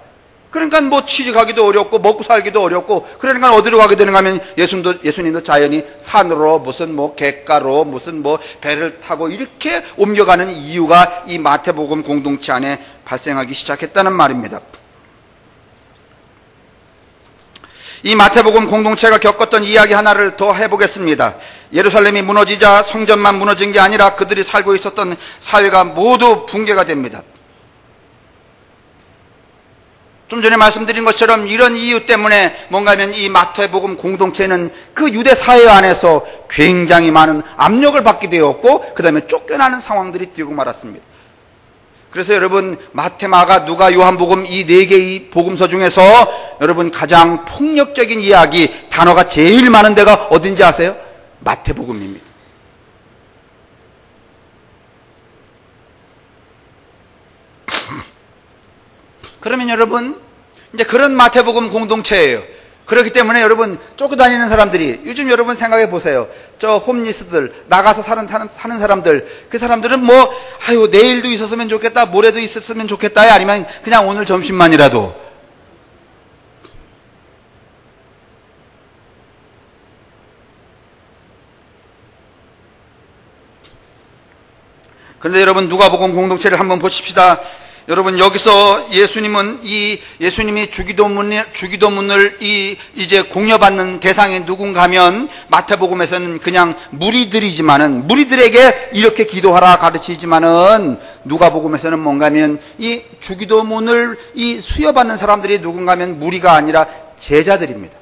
그러니까 뭐 취직하기도 어렵고 먹고 살기도 어렵고, 그러니까 어디로 가게 되는가 하면 예수님도 자연히 산으로 무슨 뭐 갯가로 무슨 뭐 배를 타고 이렇게 옮겨가는 이유가 이 마태복음 공동체 안에 발생하기 시작했다는 말입니다. 이 마태복음 공동체가 겪었던 이야기 하나를 더 해보겠습니다. 예루살렘이 무너지자 성전만 무너진 게 아니라 그들이 살고 있었던 사회가 모두 붕괴가 됩니다. 좀 전에 말씀드린 것처럼 이런 이유 때문에 뭔가 하면 이 마태복음 공동체는 그 유대 사회 안에서 굉장히 많은 압력을 받게 되었고, 그 다음에 쫓겨나는 상황들이 되고 말았습니다. 그래서 여러분, 마태, 마가, 누가, 요한복음 이 네 개의 복음서 중에서 여러분 가장 폭력적인 이야기, 단어가 제일 많은 데가 어딘지 아세요? 마태복음입니다. 그러면 여러분, 이제 그런 마태복음 공동체예요. 그렇기 때문에 여러분, 쫓겨다니는 사람들이, 요즘 여러분 생각해 보세요. 저 홈리스들, 나가서 사는 사람들, 그 사람들은 뭐, 아유, 내일도 있었으면 좋겠다, 모레도 있었으면 좋겠다, 아니면 그냥 오늘 점심만이라도. 그런데 여러분, 누가복음 공동체를 한번 보십시다. 여러분, 여기서 예수님이 주기도문을 이제 공여받는 대상이 누군가 하면, 마태복음에서는 그냥 무리들이지만은, 무리들에게 이렇게 기도하라 가르치지만은, 누가복음에서는 뭔가 하면 이 주기도문을 수여받는 사람들이 누군가 하면 무리가 아니라 제자들입니다.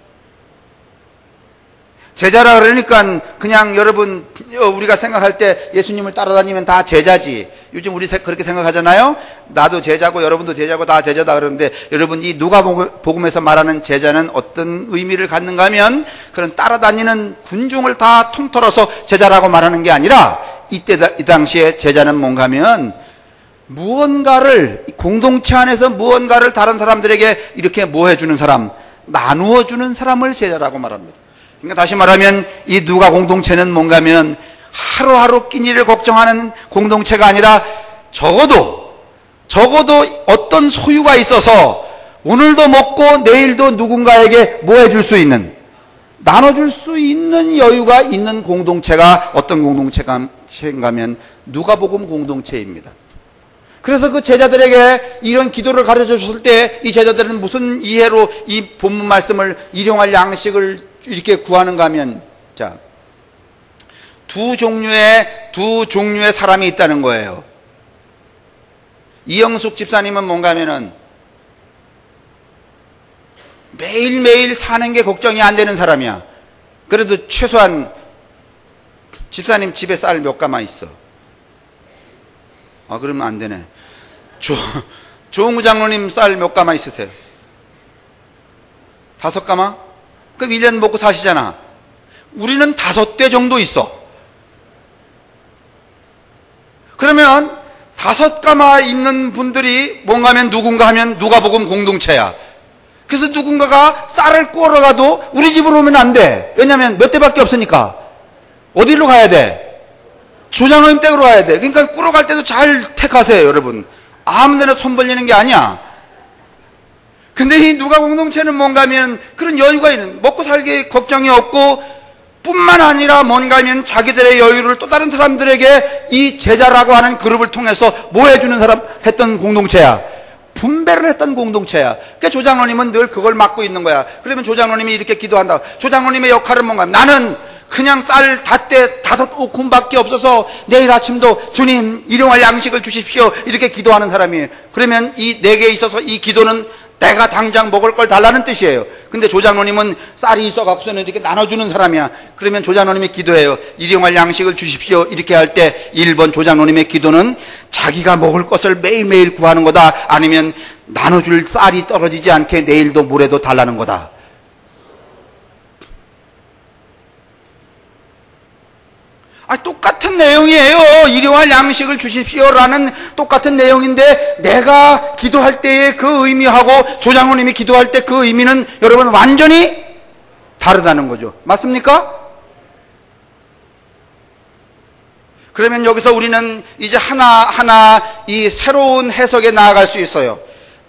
제자라 그러니까 그냥 여러분, 우리가 생각할 때 예수님을 따라다니면 다 제자지. 요즘 우리 그렇게 생각하잖아요. 나도 제자고 여러분도 제자고 다 제자다 그러는데, 여러분, 이 누가복음에서 말하는 제자는 어떤 의미를 갖는가 하면, 그런 따라다니는 군중을 다 통틀어서 제자라고 말하는 게 아니라, 이 당시에 제자는 뭔가 하면 무언가를, 공동체 안에서 무언가를 다른 사람들에게 이렇게 뭐 해주는 사람, 나누어 주는 사람을 제자라고 말합니다. 그러니까 다시 말하면 이 누가 공동체는 뭔가 하면 하루하루 끼니를 걱정하는 공동체가 아니라, 적어도 어떤 소유가 있어서 오늘도 먹고 내일도 누군가에게 뭐 해줄 수 있는, 나눠줄 수 있는 여유가 있는 공동체가 어떤 공동체인가 하면 누가복음 공동체입니다. 그래서 그 제자들에게 이런 기도를 가르쳐 줬을 때, 이 제자들은 무슨 이해로 이 본문 말씀을 일용할 양식을 이렇게 구하는가 하면, 자, 두 종류의 사람이 있다는 거예요. 이영숙 집사님은 뭔가 하면은 매일매일 사는 게 걱정이 안 되는 사람이야. 그래도 최소한 집사님 집에 쌀 몇 가마 있어. 아, 그러면 안 되네. 조홍우 장로님 쌀 몇 가마 있으세요? 5가마? 그럼 1년 먹고 사시잖아. 우리는 5대 정도 있어. 그러면 5가마 있는 분들이 뭔가 하면 누군가 하면 누가복음 공동체야. 그래서 누군가가 쌀을 구하러 가도 우리 집으로 오면 안 돼. 왜냐하면 몇 대밖에 없으니까. 어디로 가야 돼? 조장로님 댁으로 가야 돼. 그러니까 꾸러 갈 때도 잘 택하세요, 여러분. 아무 데나 손 벌리는 게 아니야. 근데 이 누가 공동체는 뭔가 하면 그런 여유가 있는, 먹고 살기 걱정이 없고, 뿐만 아니라 뭔가 하면 자기들의 여유를 또 다른 사람들에게 이 제자라고 하는 그룹을 통해서 뭐 해주는 사람 했던 공동체야. 분배를 했던 공동체야. 그러니까 조장로님은 늘 그걸 맡고 있는 거야. 그러면 조장로님이 이렇게 기도한다. 조장로님의 역할은 뭔가, 나는 그냥 쌀 닷대 5푼밖에 없어서 내일 아침도 주님 일용할 양식을 주십시오, 이렇게 기도하는 사람이에요. 그러면 이 내게 있어서 이 기도는 내가 당장 먹을 걸 달라는 뜻이에요. 근데 조장로님은 쌀이 있어갖고서는 이렇게 나눠주는 사람이야. 그러면 조장로님이 기도해요. 일용할 양식을 주십시오, 이렇게 할 때 1번 조장로님의 기도는 자기가 먹을 것을 매일매일 구하는 거다, 아니면 나눠줄 쌀이 떨어지지 않게 내일도 모레도 달라는 거다. 똑같은 내용이에요. 일용할 양식을 주십시오라는 똑같은 내용인데, 내가 기도할 때의 그 의미하고 조장로님이 기도할 때 그 의미는 여러분 완전히 다르다는 거죠. 맞습니까? 그러면 여기서 우리는 이제 하나하나 이 새로운 해석에 나아갈 수 있어요.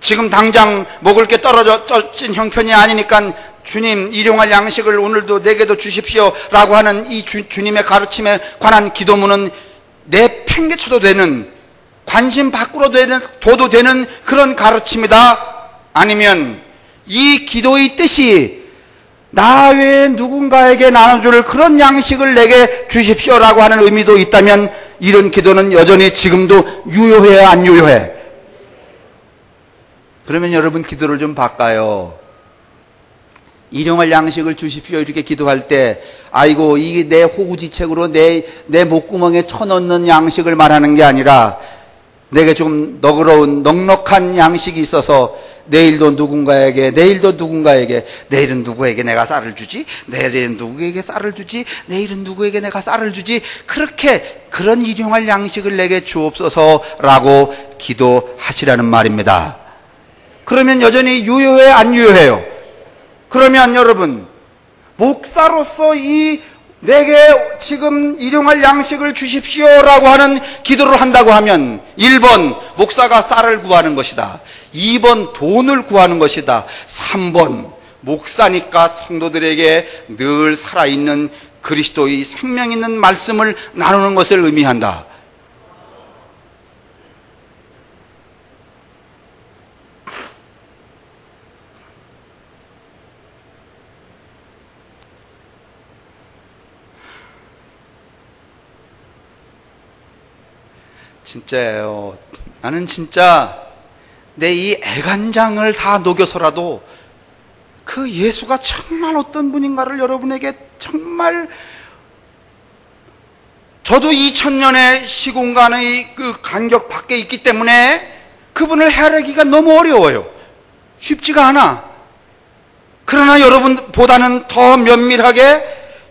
지금 당장 먹을 게 떨어진 형편이 아니니까 주님, 일용할 양식을 오늘도 내게도 주십시오 라고 하는 이 주님의 가르침에 관한 기도문은 내 팽개쳐도 되는, 관심 밖으로 둬도 되는 그런 가르침이다? 아니면 이 기도의 뜻이 나 외에 누군가에게 나눠줄 그런 양식을 내게 주십시오라고 하는 의미도 있다면 이런 기도는 여전히 지금도 유효해, 안 유효해? 그러면 여러분 기도를 좀 바꿔요. 일용할 양식을 주십시오 이렇게 기도할 때 아이고 이게 내 호구지책으로 내 목구멍에 쳐넣는 양식을 말하는 게 아니라 내게 좀 너그러운 넉넉한 양식이 있어서 내일도 누군가에게 내일은 누구에게 내가 쌀을 주지, 내일은 누구에게 쌀을 주지, 내일은 누구에게 내가 쌀을 주지, 그런 일용할 양식을 내게 주옵소서라고 기도하시라는 말입니다. 그러면 여전히 유효해, 안 유효해요? 그러면 여러분, 목사로서 내게 지금 일용할 양식을 주십시오라고 하는 기도를 한다고 하면 1번 목사가 쌀을 구하는 것이다, 2번 돈을 구하는 것이다, 3번 목사니까 성도들에게 늘 살아있는 그리스도의 생명 있는 말씀을 나누는 것을 의미한다. 진짜예요. 나는 진짜 내 이 애간장을 다 녹여서라도 그 예수가 정말 어떤 분인가를 여러분에게 정말, 저도 2000년의 시공간의 그 간격 밖에 있기 때문에 그분을 헤아리기가 너무 어려워요. 쉽지가 않아. 그러나 여러분보다는 더 면밀하게,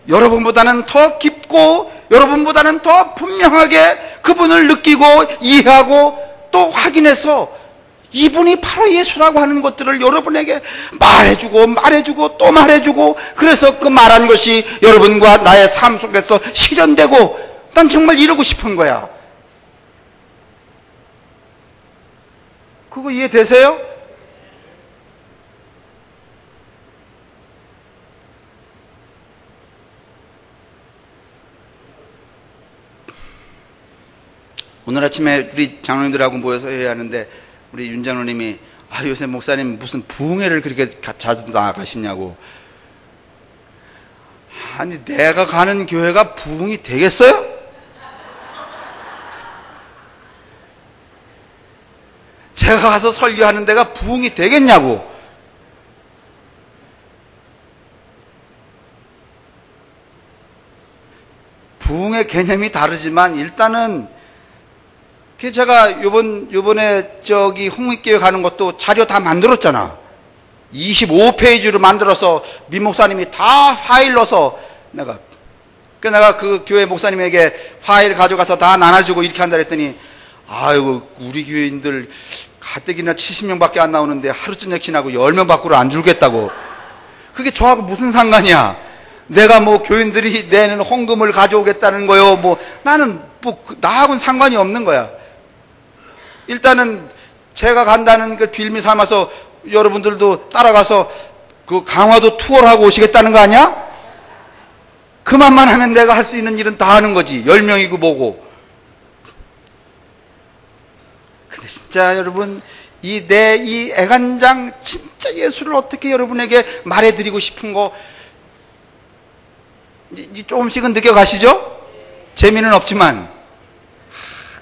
여러분보다는 더 깊고, 여러분보다는 더 분명하게 그분을 느끼고 이해하고 또 확인해서 이분이 바로 예수라고 하는 것들을 여러분에게 말해주고 또 말해주고, 그래서 그 말한 것이 여러분과 나의 삶 속에서 실현되고, 난 정말 이러고 싶은 거야. 그거 이해되세요? 오늘 아침에 우리 장로님들하고 모여서 해야 하는데 우리 윤 장로님이 요새 목사님 무슨 부흥회를 그렇게 자주 나가시냐고. 아니 내가 가는 교회가 부흥이 되겠어요? 제가 가서 설교하는 데가 부흥이 되겠냐고. 부흥의 개념이 다르지만 일단은 제가 요번에 홍익교회 가는 것도 자료 다 만들었잖아. 25페이지로 만들어서 민 목사님이 다 파일 넣어서 내가 그 교회 목사님에게 파일 가져가서 다 나눠주고 이렇게 한다 그랬더니, 아이고 우리 교회인들 가뜩이나 70명밖에 안 나오는데 하루 저녁 지나고 10명 밖으로 안 줄겠다고. 그게 저하고 무슨 상관이야. 내가 교인들이 내는 헌금을 가져오겠다는 거요, 나는 나하고는 상관이 없는 거야. 일단은 제가 간다는 그 빌미 삼아서 여러분들도 따라가서 그 강화도 투어를 하고 오시겠다는 거 아니야? 그만만 하면 내가 할 수 있는 일은 다 하는 거지. 10명이고 뭐고. 근데 진짜 여러분, 이 애간장 진짜 예수를 어떻게 여러분에게 말해드리고 싶은 거 조금씩은 느껴가시죠? 재미는 없지만.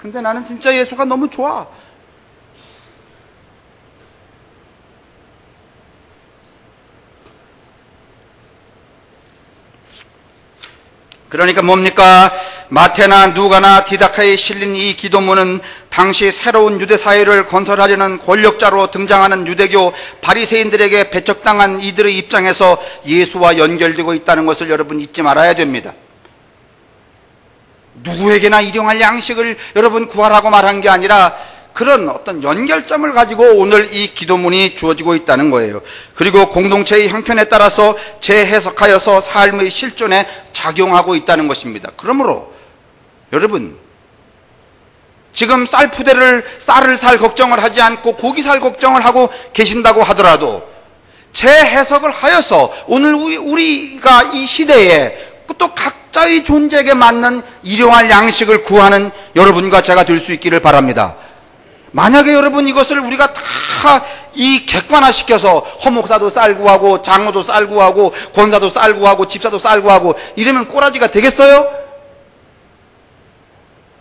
근데 나는 진짜 예수가 너무 좋아. 그러니까 뭡니까? 마태나 누가나 디다카에 실린 이 기도문은 당시 새로운 유대 사회를 건설하려는 권력자로 등장하는 유대교 바리새인들에게 배척당한 이들의 입장에서 예수와 연결되고 있다는 것을 여러분 잊지 말아야 됩니다. 누구에게나 일용할 양식을 여러분 구하라고 말한 게 아니라 그런 어떤 연결점을 가지고 오늘 이 기도문이 주어지고 있다는 거예요. 그리고 공동체의 형편에 따라서 재해석하여서 삶의 실존에 작용하고 있다는 것입니다. 그러므로 여러분, 지금 쌀을 살 걱정을 하지 않고 고기 살 걱정을 하고 계신다고 하더라도 제 해석을 하여서 오늘 우리가 이 시대에 또 각자의 존재에게 맞는 일용할 양식을 구하는 여러분과 제가 될 수 있기를 바랍니다. 만약에 여러분 이것을 우리가 다 이 객관화시켜서 허목사도 쌀 구하고 장로도 쌀 구하고 권사도 쌀 구하고 집사도 쌀 구하고 이러면 꼬라지가 되겠어요?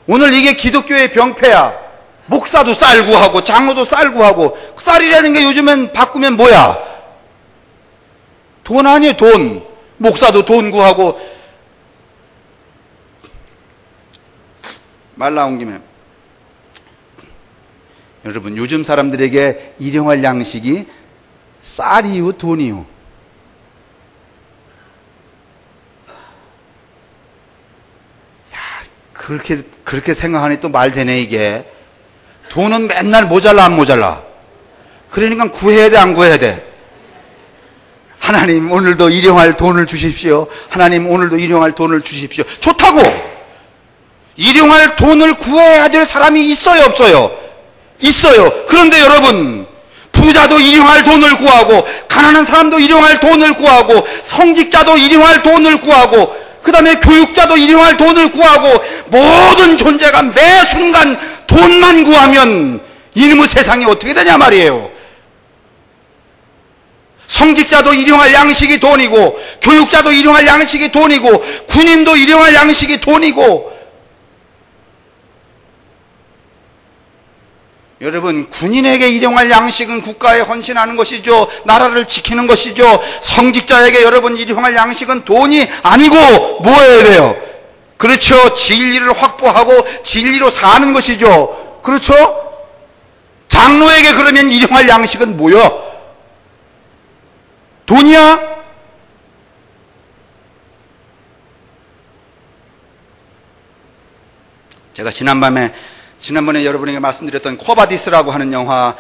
오늘 이게 기독교의 병폐야. 목사도 쌀 구하고 장로도 쌀 구하고 쌀이라는 게 요즘엔 바꾸면 뭐야? 돈 아니에요, 돈. 목사도 돈 구하고. 말 나온 김에 여러분, 요즘 사람들에게 일용할 양식이 쌀이요, 돈이요. 야, 그렇게 생각하니 또 말 되네, 이게. 돈은 맨날 모자라, 안 모자라? 그러니까 구해야 돼, 안 구해야 돼? 하나님, 오늘도 일용할 돈을 주십시오. 하나님, 오늘도 일용할 돈을 주십시오. 좋다고! 일용할 돈을 구해야 될 사람이 있어요, 없어요? 있어요. 그런데 여러분, 부자도 일용할 돈을 구하고 가난한 사람도 일용할 돈을 구하고 성직자도 일용할 돈을 구하고 그 다음에 교육자도 일용할 돈을 구하고 모든 존재가 매 순간 돈만 구하면 이놈의 세상이 어떻게 되냐 말이에요. 성직자도 일용할 양식이 돈이고 교육자도 일용할 양식이 돈이고 군인도 일용할 양식이 돈이고. 여러분, 군인에게 일용할 양식은 국가에 헌신하는 것이죠. 나라를 지키는 것이죠. 성직자에게 여러분 일용할 양식은 돈이 아니고 뭐예요 돼요? 그렇죠. 진리를 확보하고 진리로 사는 것이죠. 그렇죠? 장로에게 그러면 일용할 양식은 뭐야? 돈이야? 제가 지난번에 여러분에게 말씀드렸던 코바디스라고 하는 영화,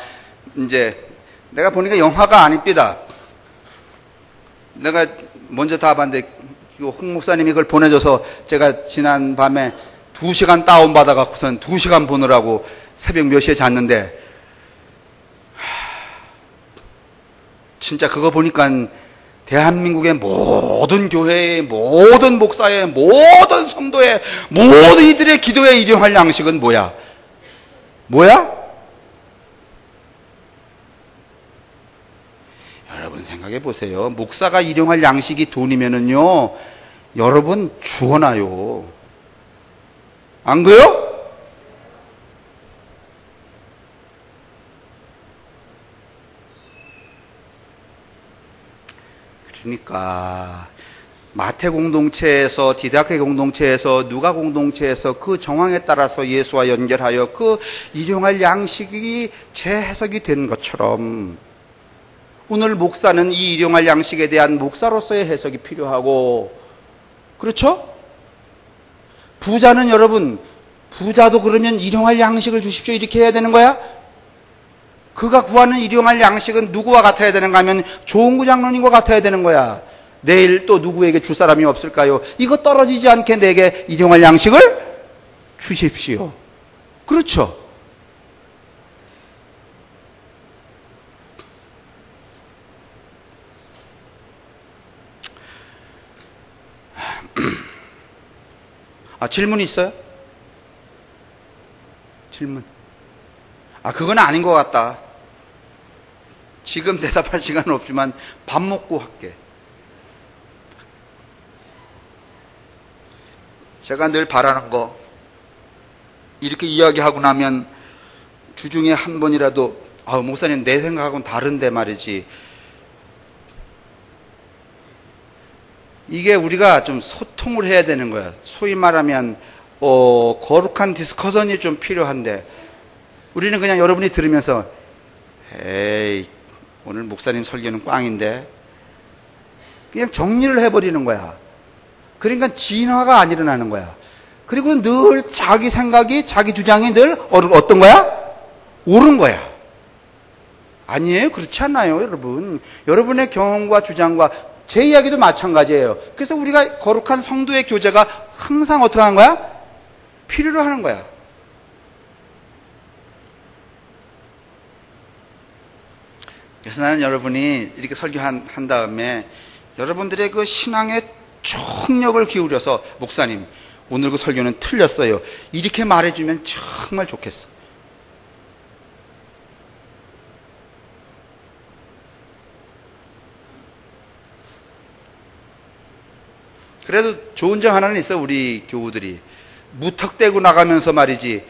이제 내가 보니까 영화가 아닙니다. 내가 먼저 다 봤는데 홍 목사님이 그걸 보내줘서 제가 지난 밤에 2시간 다운받아갖고선 2시간 보느라고 새벽 몇 시에 잤는데 진짜 그거 보니까 대한민국의 모든 교회의 모든 목사의 모든 성도의 모든 이들의 기도에 일용할 양식은 뭐야? 뭐야? 여러분 생각해 보세요. 목사가 일용할 양식이 돈이면은요, 여러분 죽어나요. 안 그래요? 그러니까 마태 공동체에서, 디다케 공동체에서, 누가 공동체에서 그 정황에 따라서 예수와 연결하여 그 일용할 양식이 재해석이 된 것처럼 오늘 목사는 이 일용할 양식에 대한 목사로서의 해석이 필요하고, 그렇죠? 부자는 여러분, 부자도 그러면 일용할 양식을 주십시오 이렇게 해야 되는 거야? 그가 구하는 일용할 양식은 누구와 같아야 되는가 하면 조은구 장로님과 같아야 되는 거야. 내일 또 누구에게 줄 사람이 없을까요? 이거 떨어지지 않게 내게 일용할 양식을 주십시오. 그렇죠? 질문 있어요? 질문. 그건 아닌 것 같다. 지금 대답할 시간은 없지만 밥 먹고 할게. 제가 늘 바라는 거, 이렇게 이야기하고 나면 주중에 한 번이라도 목사님 내 생각하고는 다른데 말이지, 이게 우리가 좀 소통을 해야 되는 거야. 소위 말하면 거룩한 디스커션이 좀 필요한데 우리는 그냥 여러분이 들으면서 에이 오늘 목사님 설교는 꽝인데 그냥 정리를 해버리는 거야. 그러니까 진화가 안 일어나는 거야. 그리고 늘 자기 생각이, 자기 주장이 늘 어떤 거야? 옳은 거야. 아니에요? 그렇지 않나요, 여러분? 여러분의 경험과 주장과 제 이야기도 마찬가지예요. 그래서 우리가 거룩한 성도의 교제가 항상 어떻게 하는 거야? 필요로 하는 거야. 그래서 나는 여러분이 이렇게 설교한 다음에 여러분들의 그 신앙에 총력을 기울여서 목사님 오늘 그 설교는 틀렸어요 이렇게 말해주면 정말 좋겠어. 그래도 좋은 점 하나는 있어. 우리 교우들이 무턱대고 나가면서 말이지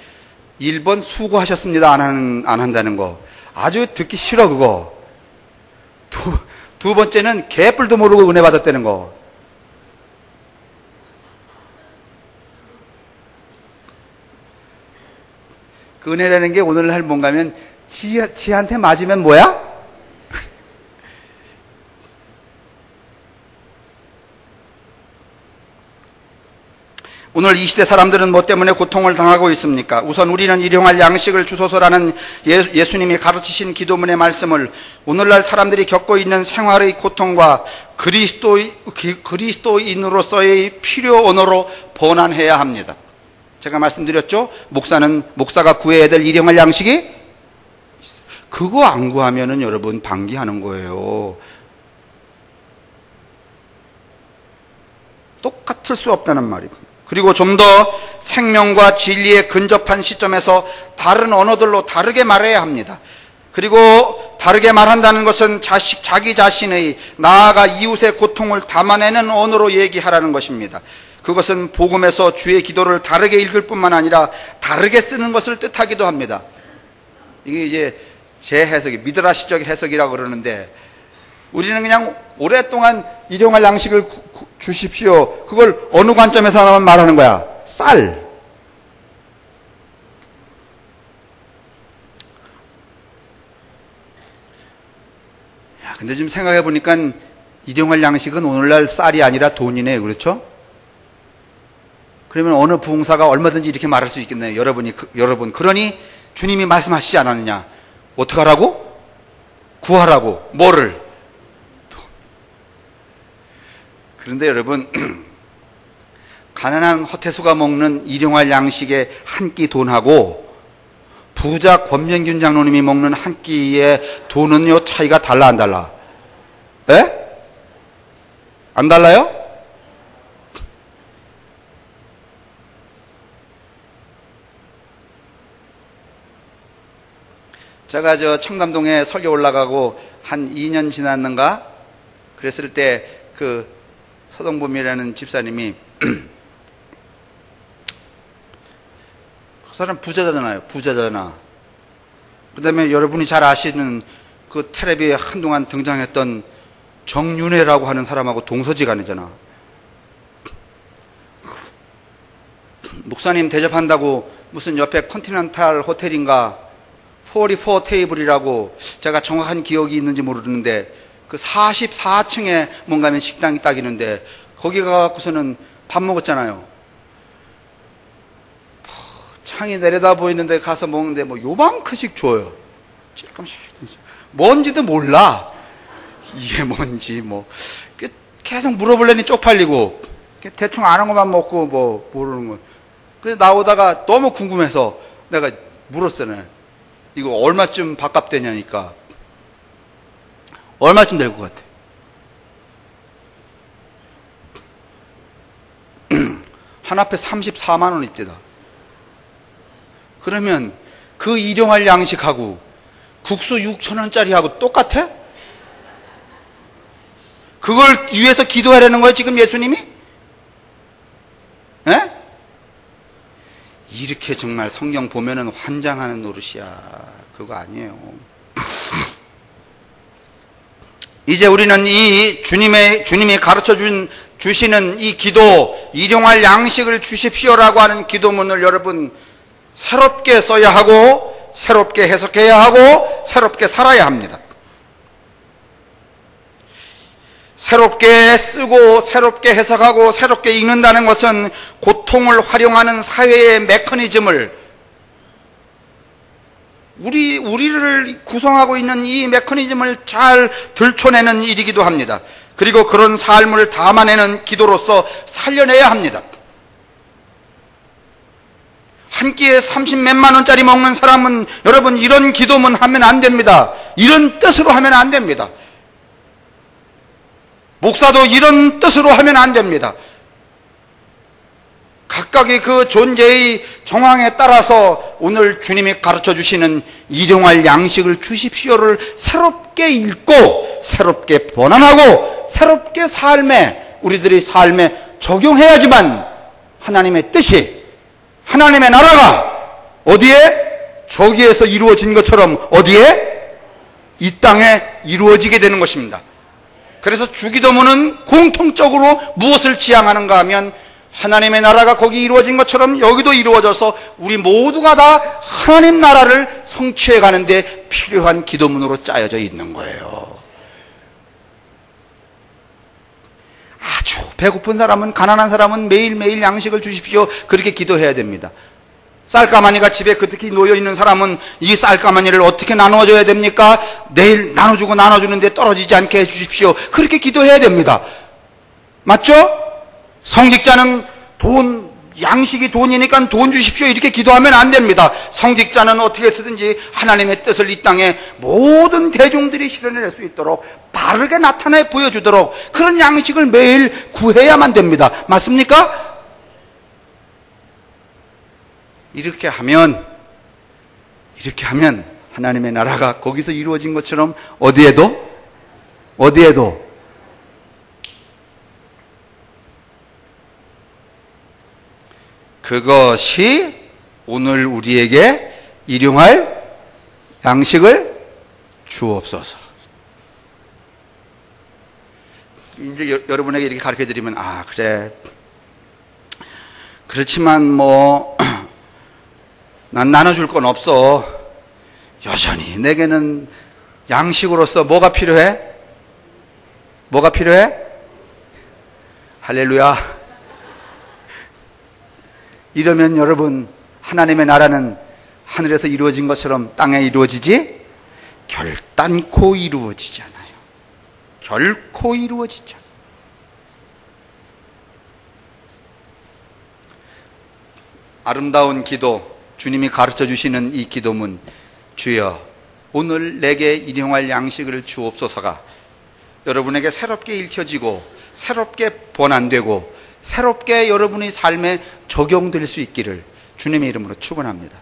1번 수고하셨습니다 안 한다는 거 아주 듣기 싫어. 그거 두 번째는 개뿔도 모르고 은혜 받았다는 거. 그 은혜라는 게 오늘날 뭔가면 지한테 맞으면 뭐야? 오늘 이 시대 사람들은 뭐 때문에 고통을 당하고 있습니까? 우선 우리는 일용할 양식을 주소서라는 예수님이 가르치신 기도문의 말씀을 오늘날 사람들이 겪고 있는 생활의 고통과 그리스도인으로서의 필요 언어로 번안해야 합니다. 제가 말씀드렸죠? 목사가 구해야 될 일용할 양식이 그거 안 구하면은 여러분 방기하는 거예요. 똑같을 수 없다는 말입니다. 그리고 좀 더 생명과 진리에 근접한 시점에서 다른 언어들로 다르게 말해야 합니다. 그리고 다르게 말한다는 것은 자기 자신의 나아가 이웃의 고통을 담아내는 언어로 얘기하라는 것입니다. 그것은 복음에서 주의 기도를 다르게 읽을 뿐만 아니라 다르게 쓰는 것을 뜻하기도 합니다. 이게 이제 제 해석이 미드라시적 해석이라고 그러는데 우리는 그냥 오랫동안 일용할 양식을 주십시오. 그걸 어느 관점에서 말하는 거야? 쌀. 야, 근데 지금 생각해 보니까 일용할 양식은 오늘날 쌀이 아니라 돈이네. 그렇죠? 그러면 어느 부흥사가 얼마든지 이렇게 말할 수 있겠네요. 여러분. 그러니 주님이 말씀하시지 않았느냐? 어떡하라고? 구하라고. 뭐를? 그런데 여러분, 가난한 허태수가 먹는 일용할 양식의 한 끼 돈하고 부자 권명균 장로님이 먹는 한 끼의 돈은요 차이가 달라 안 달라? 에? 안 달라요? 제가 청담동에 설교 올라가고 한 2년 지났는가? 그랬을 때 서동범이라는 집사님이 그 사람 부자잖아요. 그 다음에 여러분이 잘 아시는 그 텔레비에 한동안 등장했던 정윤회라고 하는 사람하고 동서지간이잖아. 목사님 대접한다고 무슨 옆에 컨티넨탈 호텔인가 44 테이블이라고 제가 정확한 기억이 있는지 모르는데 그 44층에 뭔가 식당이 딱 있는데 거기 가고서는 밥 먹었잖아요. 창이 내려다 보이는데 가서 먹는데 뭐 요만큼씩 줘요. 뭔지도 몰라. 이게 뭔지 계속 물어보려니 쪽팔리고 대충 아는 것만 먹고 모르는 거. 그래서 나오다가 너무 궁금해서 내가 물었어요. 이거 얼마쯤 밥값 되냐니까. 얼마쯤 될 것 같아? 한 앞에 34만 원 있대다. 그러면 그 일용할 양식하고 국수 6,000원짜리하고 똑같아? 그걸 위해서 기도하라는 거예요, 지금 예수님이? 에? 이렇게 정말 성경 보면은 환장하는 노릇이야. 그거 아니에요. 이제 우리는 이 주님이 가르쳐 주시는 이 기도, 일용할 양식을 주십시오라고 하는 기도문을 여러분 새롭게 써야 하고, 새롭게 해석해야 하고, 새롭게 살아야 합니다. 새롭게 쓰고, 새롭게 해석하고, 새롭게 읽는다는 것은 고통을 활용하는 사회의 메커니즘을 우리를 구성하고 있는 이 메커니즘을 잘 들춰내는 일이기도 합니다. 그리고 그런 삶을 담아내는 기도로서 살려내야 합니다. 한 끼에 30몇만 원짜리 먹는 사람은 여러분 이런 기도문 하면 안 됩니다. 이런 뜻으로 하면 안 됩니다. 목사도 이런 뜻으로 하면 안 됩니다. 각각의 그 존재의 정황에 따라서 오늘 주님이 가르쳐 주시는 일용할 양식을 주십시오를 새롭게 읽고 새롭게 번안하고 새롭게 우리들의 삶에 적용해야지만 하나님의 뜻이, 하나님의 나라가 어디에? 저기에서 이루어진 것처럼 어디에? 이 땅에 이루어지게 되는 것입니다. 그래서 주기도문은 공통적으로 무엇을 지향하는가 하면 하나님의 나라가 거기 이루어진 것처럼 여기도 이루어져서 우리 모두가 다 하나님 나라를 성취해 가는데 필요한 기도문으로 짜여져 있는 거예요. 아주 배고픈 사람은, 가난한 사람은 매일매일 양식을 주십시오, 그렇게 기도해야 됩니다. 쌀가마니가 집에 그득히 놓여있는 사람은 이 쌀가마니를 어떻게 나눠줘야 됩니까? 내일 나눠주는데 떨어지지 않게 해주십시오, 그렇게 기도해야 됩니다. 맞죠? 성직자는 양식이 돈이니까 돈 주십시오, 이렇게 기도하면 안 됩니다. 성직자는 어떻게 해서든지 하나님의 뜻을 이 땅에 모든 대중들이 실현할 수 있도록 바르게 나타내 보여주도록 그런 양식을 매일 구해야만 됩니다. 맞습니까? 이렇게 하면 하나님의 나라가 거기서 이루어진 것처럼 어디에도 그것이 오늘 우리에게 일용할 양식을 주옵소서. 이제 여러분에게 이렇게 가르쳐 드리면, 그래, 그렇지만 난 나눠줄 건 없어. 여전히 내게는 양식으로서 뭐가 필요해? 할렐루야. 이러면 여러분, 하나님의 나라는 하늘에서 이루어진 것처럼 땅에 이루어지지 결단코 이루어지지 않아요. 결코 이루어지지 않아요. 아름다운 기도, 주님이 가르쳐 주시는 이 기도문, 주여 오늘 내게 일용할 양식을 주옵소서가 여러분에게 새롭게 읽혀지고 새롭게 번안되고 새롭게 여러분의 삶에 적용될 수 있기를 주님의 이름으로 축원합니다.